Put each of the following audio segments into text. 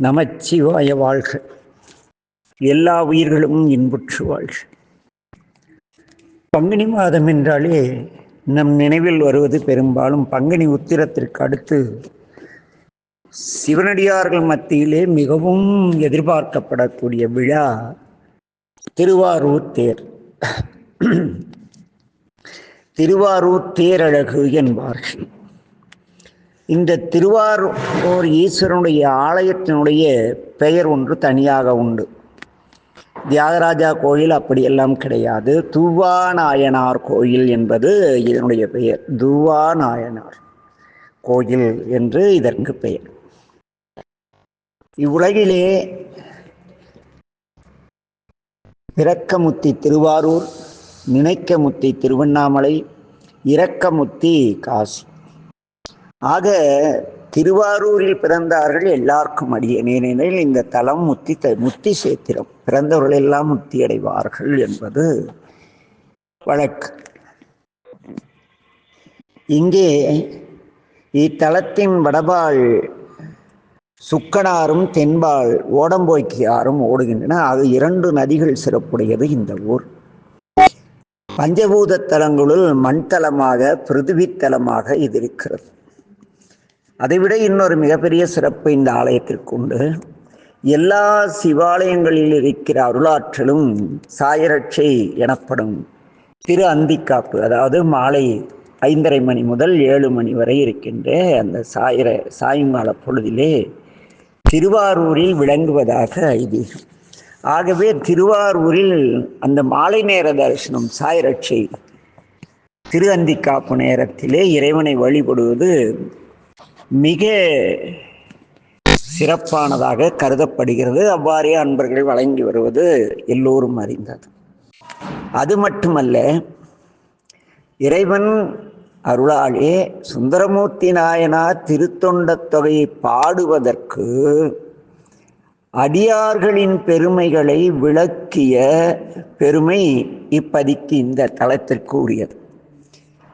நமச்சிவாய வாழ்க. எல்லா உயிர்களும் இன்புற்று வாழ்க. பங்குனி மாதம் என்றாலே நம் நினைவில் வருவது பெரும்பாலும் பங்குனி உத்திரத்திற்கு அடுத்து சிவனடியார்கள் மத்தியிலே மிகவும் எதிர்பார்க்கப்படக்கூடிய விழா திருவாரூர் தேர். திருவாரூர் தேரழகு என்பார்கள். இந்த திருவாரூர் ஈஸ்வரனுடைய ஆலயத்தினுடைய பெயர் ஒன்று தனியாக உண்டு. தியாகராஜா கோயில் அப்படியெல்லாம் கிடையாது. துவாநாயனார் கோயில் என்பது இதனுடைய பெயர். துவாநாயனார் கோயில் என்று இதற்கு பெயர். இவ்வுலகிலே பிறக்கமுத்தி திருவாரூர், நினைக்கமுத்தி திருவண்ணாமலை, இரக்கமுத்தி காசி. ஆக திருவாரூரில் பிறந்தார்கள் எல்லாருக்கும் அடியேன். ஏனெனில் இந்த தலம் முத்தி சேத்திரம், பிறந்தவர்கள் எல்லாம் முத்தி அடைவார்கள் என்பது வழக்கு. இங்கே இத்தலத்தின் வடபால் சுக்கனாரும் தென்பால் ஓடம்போய்க்கியாரும் ஓடுகின்றன. அது 2 நதிகள் சிறப்புடையது இந்த ஊர். பஞ்சபூத தலங்களுள் மண்தலமாக, பிருத்திவித்தலமாக இது இருக்கிறது. அதைவிட இன்னொரு மிகப்பெரிய சிறப்பு இந்த ஆலயத்திற்கு உண்டு. எல்லா சிவாலயங்களில் இருக்கிற அருளாற்றலும் சாயரட்சை எனப்படும் திரு அந்திக்காப்பு, அதாவது மாலை 5:30 மணி முதல் 7 மணி வரை இருக்கின்ற அந்த சாயங்கால பொழுதிலே திருவாரூரில் விளங்குவதாக ஐதீகம். ஆகவே திருவாரூரில் அந்த மாலை நேர தரிசனம், சாயரட்சை, திரு அந்திக்காப்பு நேரத்திலே இறைவனை வழிபடுவது மிக சிறப்பானதாக கருதப்படுகிறது. அவ்வாறே அன்பர்கள் வழங்கி வருவது எல்லோரும் அறிந்தது. அது மட்டுமல்ல, இறைவன் அருளாலே சுந்தரமூர்த்தி நாயனார் திருத்தொண்டத் தொகையை பாடுவதற்கு அடியார்களின் பெருமைகளை விளக்கிய பெருமை இப்பதிக்கு இந்த தலத்திற்கு உரியது.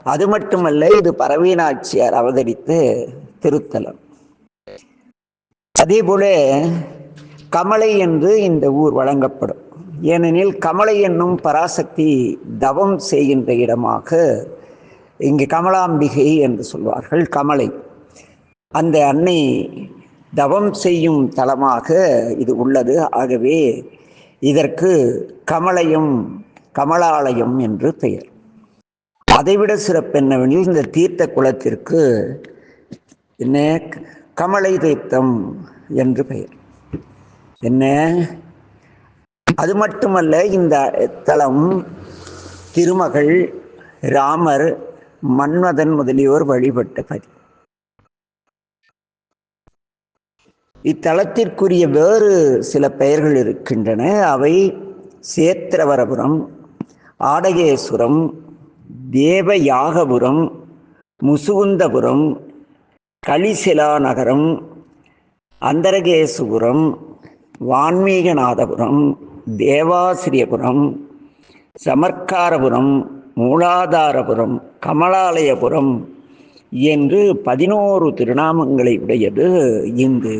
அது மட்டுமல்ல, இது பரவீனாட்சியார் அவதரித்து திருத்தலம். அதே போல கமலை என்று இந்த ஊர் வழங்கப்படும். ஏனெனில் கமலை என்னும் பராசக்தி தவம் செய்கின்ற இடமாக இங்கு கமலாம்பிகை என்று சொல்வார்கள். கமலை அந்த அன்னை தவம் செய்யும் தலமாக இது உள்ளது. ஆகவே இதற்கு கமலாலயம் என்று பெயர். அதைவிட சிறப்பு என்னவெனில், இந்த தீர்த்த குளத்திற்கு என்ன கமலை தீர்த்தம் என்று பெயர். என்ன, அது மட்டுமல்ல, இந்த தலம் திருமகள், ராமர், மன்மதன் முதலியோர் வழிபட்ட பதி. இத்தலத்திற்குரிய வேறு சில பெயர்கள் இருக்கின்றன. அவை சேத்திரவரபுரம், ஆடகேசுரம், தேவயாகபுரம், முசுகுந்தபுரம், கலிசிலா நகரம், அந்தரகேசுபுரம், வான்மீகநாதபுரம், தேவாசிரியபுரம், சமர்க்காரபுரம், மூலாதாரபுரம், கமலாலயபுரம் என்று 11 திருநாமங்களை உடையது இங்கு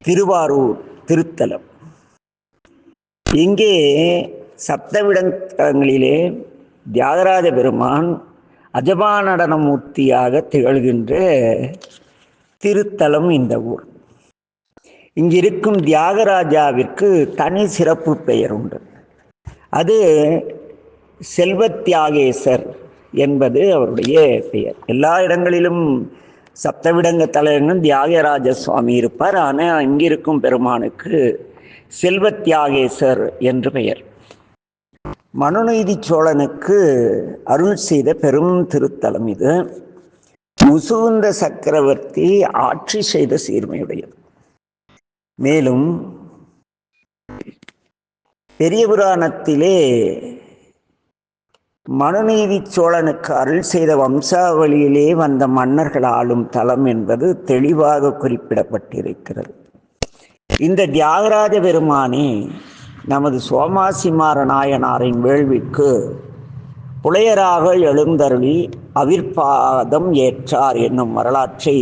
திருவாரூர் திருத்தலம். இங்கே சப்தவிடங்களிலே தியாகராஜ பெருமான் அஜபா நடனமூர்த்தியாக திகழ்கின்ற திருத்தலம் இந்த ஊர். இங்கிருக்கும் தியாகராஜாவிற்கு தனி சிறப்பு பெயர் உண்டு. அது செல்வத்தியாகேசர் என்பது அவருடைய பெயர். எல்லா இடங்களிலும் சப்தவிடங்க தலைவர்கள் தியாகராஜ சுவாமி இருப்பார். ஆனால் இங்கிருக்கும் பெருமானுக்கு செல்வத்தியாகேசர் என்று பெயர். மனுநீதி சோழனுக்கு அருள் செய்த பெரும் திருத்தலம் இது. முசுகுந்த சக்கரவர்த்தி ஆட்சி செய்த சீர்மையுடையது. மேலும் பெரிய புராணத்திலே மனுநீதி சோழனுக்கு அருள் செய்த வம்சாவளியிலே வந்த மன்னர்கள் ஆளும் தலம் என்பது தெளிவாக குறிப்பிடப்பட்டிருக்கிறது. இந்த தியாகராஜ பெருமானே நமது சோமாசிமார நாயனாரின் வேள்விக்கு புலையராக எழுந்தருளி அவிர்பாதம் ஏற்றார் என்னும் வரலாற்றை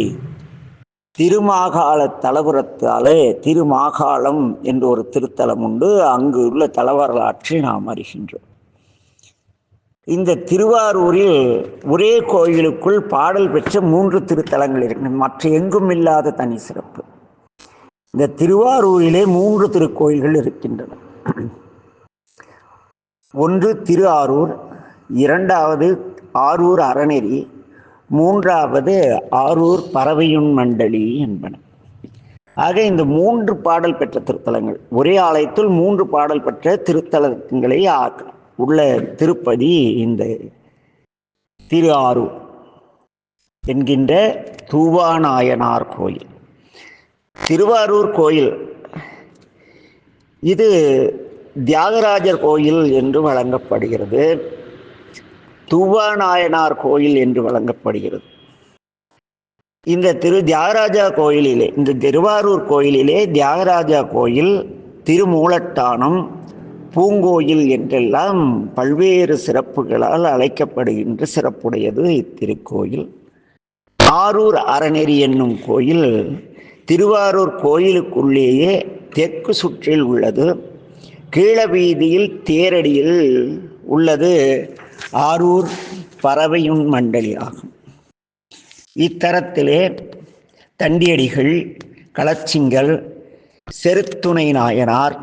திருமாகாள தலபுரத்தாலே திருமாகாளம் என்ற ஒரு திருத்தலம் உண்டு. அங்கு உள்ள தலவரலாற்றை நாம் அறிகின்றோம். இந்த திருவாரூரில் ஒரே கோயிலுக்குள் பாடல் பெற்ற 3 திருத்தலங்கள் இருக்கு. மற்ற எங்கும் இல்லாத தனி சிறப்பு. இந்த திருவாரூரிலே 3 திருக்கோயில்கள் இருக்கின்றன. ஒன்று திரு ஆரூர், 2வது ஆரூர் அறநெறி, 3வது ஆரூர் பறவையுண் மண்டலி என்பன. ஆக இந்த 3 பாடல் பெற்ற திருத்தலங்கள், ஒரே ஆலயத்தில் 3 பாடல் பெற்ற திருத்தலங்களை உள்ள திருப்பதி இந்த திரு ஆரூர் என்கின்ற தூவாநாயனார் கோயில். திருவாரூர் கோயில் இது தியாகராஜர் கோயில் என்று வழங்கப்படுகிறது. தூவாநாயனார் கோயில் என்று வழங்கப்படுகிறது. இந்த தியாகராஜா கோயிலிலே, இந்த திருவாரூர் கோயிலிலே தியாகராஜா கோயில், திருமூலட்டானம், பூங்கோயில் என்றெல்லாம் பல்வேறு சிறப்புகளால் அழைக்கப்படுகின்ற சிறப்புடையது இத்திருக்கோயில். ஆரூர் அறநெறி என்னும் கோயில் திருவாரூர் கோயிலுக்குள்ளேயே தெற்கு சுற்றில் உள்ளது. கீழவீதியில் தேரடியில் உள்ளது ஆரூர் பறவையுண் மண்டலி ஆகும். இத்தரத்திலே தண்டியடிகள், களச்சிங்கல், செருத்துணை நாயனார்,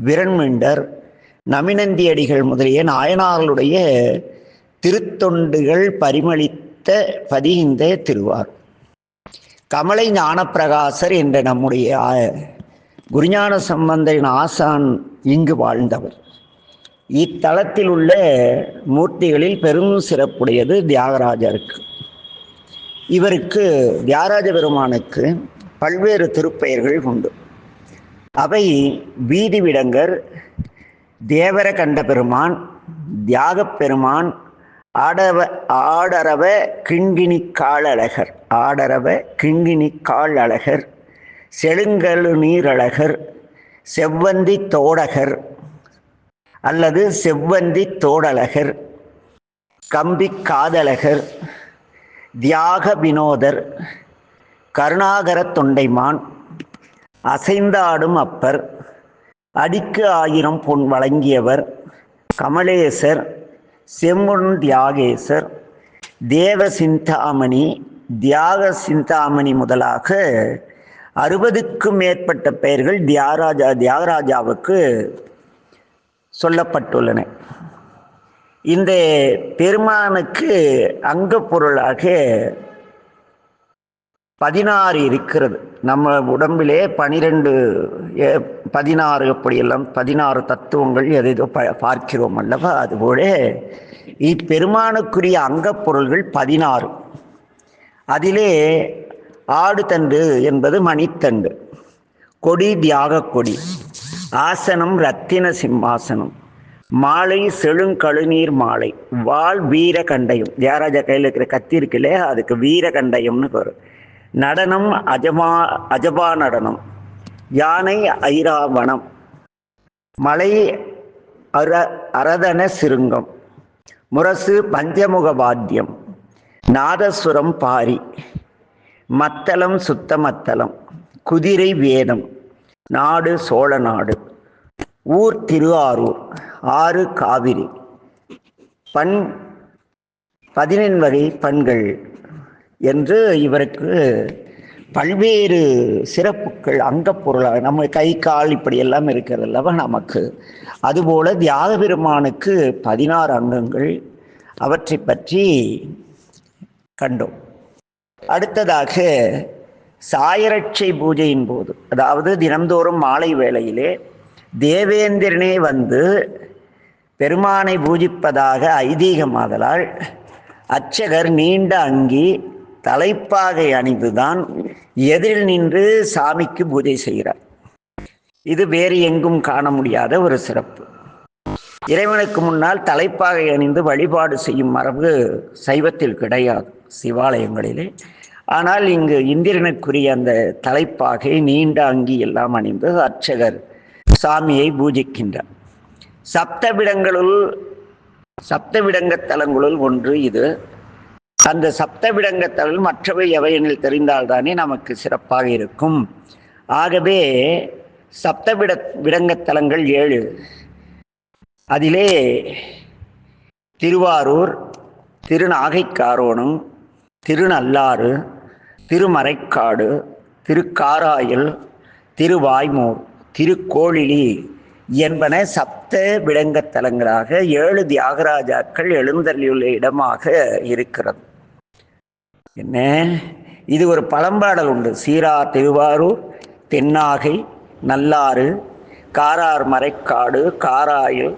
விரண்மிண்டர், நமினந்தியடிகள் முதலிய நாயனார்களுடைய திருத்தொண்டுகள் பரிமளித்த பதி இந்த திருவாரூர். கமலை ஞானப்பிரகாசர் என்ற நம்முடைய குருஞான சம்பந்தரின் ஆசான் இங்கு வாழ்ந்தவர். இத்தலத்தில் உள்ள மூர்த்திகளில் பெரும் சிறப்புடையது தியாகராஜருக்கு. இவருக்கு, தியாகராஜ பெருமானுக்கு பல்வேறு திருப்பெயர்கள் உண்டு. அவை வீதிவிடங்கர், தேவரகண்ட பெருமான், தியாகப் பெருமான், ஆடரவ கிண்கிணி காழழகர், ஆடரவ கிண்கிணி காழழகர், செழுங்கழு நீரழகர், செவ்வந்தி தோடகர் அல்லது செவ்வந்தி தோடழகர், கம்பி காதழகர், தியாக வினோதர், கருணாகர தொண்டைமான், அசைந்தாடும் அப்பர், அடிக்கு 1000 பொன் வழங்கியவர், கமலேசர், செம்பொன் தியாகேசர், தேவ சிந்தாமணி, தியாக சிந்தாமணி முதலாக 60க்கும் மேற்பட்ட பெயர்கள் தியாகராஜாவுக்கு சொல்லப்பட்டுள்ளன. இந்த பெருமானுக்கு அங்க பொருளாக 16 இருக்கிறது. நம்ம உடம்பிலே 12 16 அப்படியெல்லாம் 16 தத்துவங்கள் எதோ பார்க்கிறோம் அல்லவா? அதுபோல இப்பெருமானுக்குரிய அங்க பொருள்கள் 16. அதிலே ஆடு தண்டு என்பது மணித்தண்டு, கொடி தியாக கொடி, ஆசனம் ரத்தின சிம்மாசனம், மாலை செழுங்கழுநீர் மாலை, வாள் வீரகண்டயம், தியாகராஜா கையில் இருக்கிற கத்தி இருக்குல்ல, அதுக்கு வீரகண்டயம்னு பேர். நடனம் அஜபா நடனம், யானை ஐராவணம், மலை அரதன சிருங்கம், முரசு பஞ்சமுக வாத்தியம், நாதசுரம் பாரி, மத்தளம் சுத்த மத்தளம், குதிரை வேதம், நாடு சோழ நாடு, ஊர் திருவாரூர், ஆறு காவிரி, 14 வகை பண்கள் என்று இவருக்கு பல்வேறு சிறப்புகள் அங்கப்பொருளாக, நம்ம கை கால் இப்படியெல்லாம் இருக்கிறது அல்லவா நமக்கு. அதுபோல தியாக பெருமானுக்கு 16 அங்கங்கள். அவற்றை பற்றி கண்டோம். அடுத்ததாக சாயரட்சை பூஜையின் போது, அதாவது தினந்தோறும் மாலை வேளையிலே தேவேந்திரனே வந்து பெருமானை பூஜிப்பதாக ஐதீகமாதலால் அர்ச்சகர் நீண்ட அங்கி தலைப்பாகை அணிந்துதான் எதிரில் நின்று சாமிக்கு பூஜை செய்கிறார். இது வேறு எங்கும் காண முடியாத ஒரு சிறப்பு. இறைவனுக்கு முன்னால் தலைப்பாகை அணிந்து வழிபாடு செய்யும் மரபு சைவத்தில் கிடையாது சிவாலயங்களிலே. ஆனால் இங்கு இந்திரனுக்குரிய அந்த தலைப்பாகை, நீண்ட அங்கி எல்லாம் அணிந்து அர்ச்சகர் சாமியை பூஜிக்கின்றார். சப்தவிடங்க தலங்களுள் ஒன்று இது. அந்த சப்தவிடங்கத்தல் மற்றவை எவையெனில் தெரிந்தால்தானே நமக்கு சிறப்பாக இருக்கும். ஆகவே விடங்கத்தலங்கள் 7. அதிலே திருவாரூர், திருநாகைக்காரோணம், திருநள்ளாறு, திருமறைக்காடு, திருக்காராயல், திருவாய்மூர், திருக்கோளிலி என்பன சப்த விடங்கத்தலங்களாக 7 தியாகராஜாக்கள் எழுந்தருளியுள்ள இடமாக இருக்கிறது. என்ன, இது ஒரு பழம்பாடல் உண்டு. சீரா திருவாரூர், தென்னாகை, நல்லாறு, காரார் மறைக்காடு, காராயல்,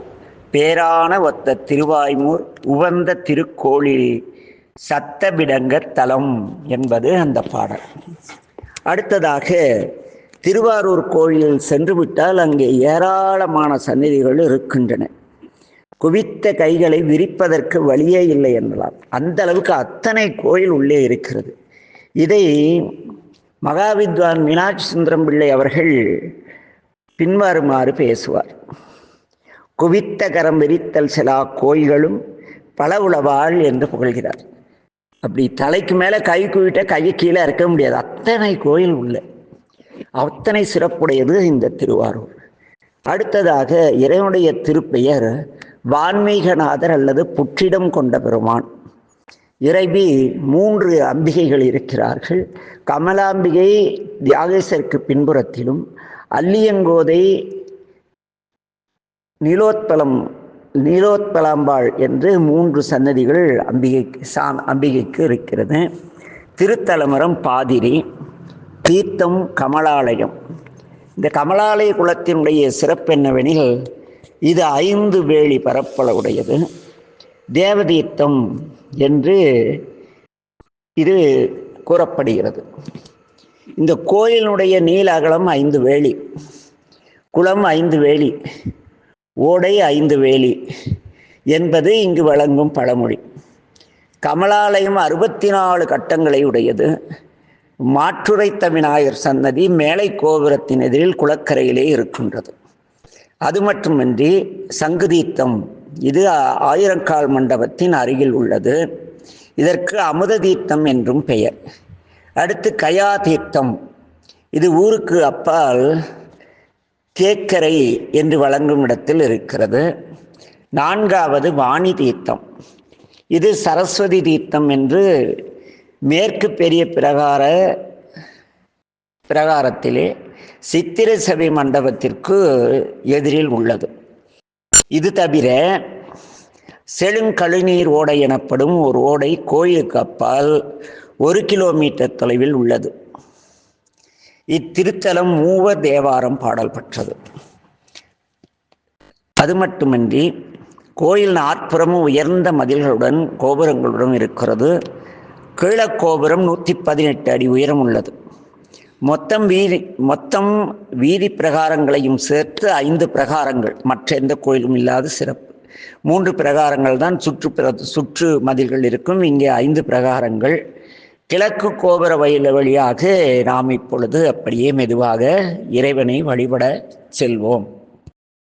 பேரான ஒத்த திருவாய்மூர், உவந்த திருக்கோளிலி சப்தவிடங்க தலம் என்பது அந்த பாடல். அடுத்ததாக திருவாரூர் கோயிலில் சென்று விட்டால் அங்கே ஏராளமான சந்நிதிகள் இருக்கின்றன. குவித்த கைகளை விரிப்பதற்கு வழியே இல்லை எனலாம். அந்த அளவுக்கு அத்தனை கோயில் உள்ளே இருக்கிறது. இதை மகாவித்வான் மீனாட்சி சுந்தரம் பிள்ளை அவர்கள் பின்வருமாறு பேசுவார். குவித்த கரம் விரித்தல் சிலா கோயில்களும் பல உளவாள் என்று புகழ்கிறார். அப்படி தலைக்கு மேலே கை குவிட்ட கையை கீழே இறக்க முடியாது, அத்தனை கோயில் உள்ள அத்தனை சிறப்புடையது இந்த திருவாரூர். அடுத்ததாக இறைவனுடைய திருப்பெயர் வான்மீகநாதர் அல்லது புற்றிடம் கொண்ட பெருமான். இறைவி 3 அம்பிகைகள் இருக்கிறார்கள். கமலாம்பிகை தியாகேசருக்கு பின்புறத்திலும், அல்லியங்கோதை நீலோத்பலாம்பாள் என்று 3 சன்னதிகள் அம்பிகைக்கு இருக்கிறது. திருத்தலமரம் பாதிரி, தீர்த்தம் கமலாலயம். இந்த கமலாலய குலத்தினுடைய சிறப்பு என்னவெனில் இது 5 வேலி பரப்பளவுடையது. தேவதீர்த்தம் என்று இது கூறப்படுகிறது. இந்த கோயிலினுடைய நீள அகலம் 5 வேலி, குளம் 5 வேலி, ஓடை 5 வேலி என்பது இங்கு வழங்கும் பழமொழி. கமலாலயம் 64 கட்டங்களை உடையது. மாற்றுரைத்த விநாயகர் சன்னதி மேலை கோபுரத்தின் எதிரில் குளக்கரையிலே இருக்கின்றது. அது மட்டுமின்றி சங்குதீர்த்தம் இது 1000 மண்டபத்தின் அருகில் உள்ளது. இதற்கு அமுத தீர்த்தம் என்றும் பெயர். அடுத்து கயா தீர்த்தம், இது ஊருக்கு அப்பால் தேக்கரை என்று வழங்கும் இடத்தில் இருக்கிறது. 4வது வாணி தீர்த்தம், இது சரஸ்வதி தீர்த்தம் என்று மேற்கு பெரிய பிரகாரத்திலே சித்திர சபை மண்டபத்திற்கு எதிரில் உள்ளது. இது தவிர செழுங்கழுநீர் ஓடை எனப்படும் ஒரு ஓடை கோயிலுக்கு அப்பால் 1 கிலோமீட்டர் தொலைவில் உள்ளது. இத்திருத்தலம் 3 தேவாரம் பாடல் பெற்றது. அது மட்டுமின்றி கோயில் 4புறமும் உயர்ந்த மதில்களுடன் கோபுரங்களுடன் இருக்கிறது. கீழக்கோபுரம் 118 அடி உயரம் உள்ளது. மொத்தம் வீதி பிரகாரங்களையும் சேர்த்து 5 பிரகாரங்கள், மற்ற எந்த கோயிலும் இல்லாத சிறப்பு. 3 பிரகாரங்கள் தான் சுற்று மதில்கள் இருக்கும். இங்கே 5 பிரகாரங்கள். கிழக்கு கோபுர வழியாக நாம் இப்பொழுது அப்படியே மெதுவாக இறைவனை வழிபட செல்வோம்.